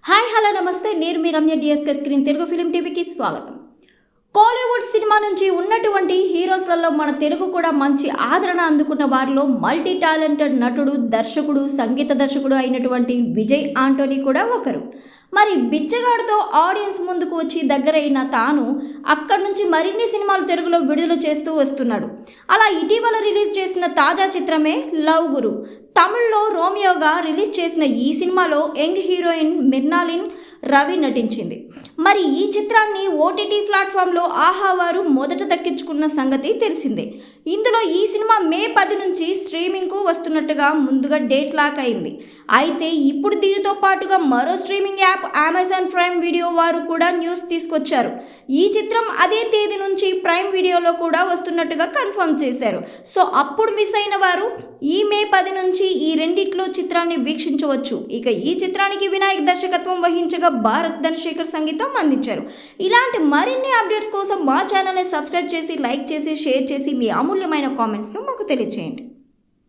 Hi hello నమస్తే, నేను మీ Ramya DSK screen Telugu film టీవీకి స్వాగతం. కోలీవుడ్ సినిమా నుంచి ఉన్నటువంటి హీరోస్లలో మన తెలుగు కూడా మంచి ఆదరణ అందుకున్న వారిలో మల్టీ టాలెంటెడ్ నటుడు, దర్శకుడు, సంగీత దర్శకుడు అయినటువంటి విజయ్ ఆంటోనీ కూడా ఒకరు. మరి బిచ్చగాడితో ఆడియన్స్ ముందుకు వచ్చి దగ్గరైన తాను అక్కడి నుంచి మరిన్ని సినిమాలు తెలుగులో విడుదల చేస్తూ వస్తున్నాడు. అలా ఇటీవల రిలీజ్ చేసిన తాజా చిత్రమే లవ్ గురు. తమిళ్లో రోమియోగా రిలీజ్ చేసిన ఈ సినిమాలో యంగ్ హీరోయిన్ మిర్నాలిన్ రవి నటించింది. మరి ఈ చిత్రాన్ని ఓటీటీ ప్లాట్ఫామ్లో ఆహా వారు మొదట దక్కించుకున్న సంగతి తెలిసిందే. ఇందులో ఈ సినిమా మే 10 నుంచి స్ట్రీమింగ్కు వస్తున్నట్టుగా ముందుగా డేట్ లాక్ అయింది. అయితే ఇప్పుడు దీనితో పాటుగా మరో streaming app Amazon prime video వారు కూడా న్యూస్ తీసుకొచ్చారు. ఈ చిత్రం అదే తేదీ నుంచి ప్రైమ్ వీడియోలో కూడా వస్తున్నట్టుగా కన్ఫర్మ్ చేశారు. సో అప్పుడు మిస్ అయిన వారు ఈ మే 10 నుంచి ఈ రెండిట్లో చిత్రాన్ని వీక్షించవచ్చు. ఇక ఈ చిత్రానికి వినాయక్ దర్శకత్వం వహించగా భారత్ ధనశేఖర్ సంగీతం అందించారు. ఇలాంటి మరిన్ని అప్డేట్స్ కోసం మా ఛానల్ని సబ్స్క్రైబ్ చేసి, లైక్ చేసి, షేర్ చేసి మీ అమూల్యమైన కామెంట్స్ను మాకు తెలియజేయండి.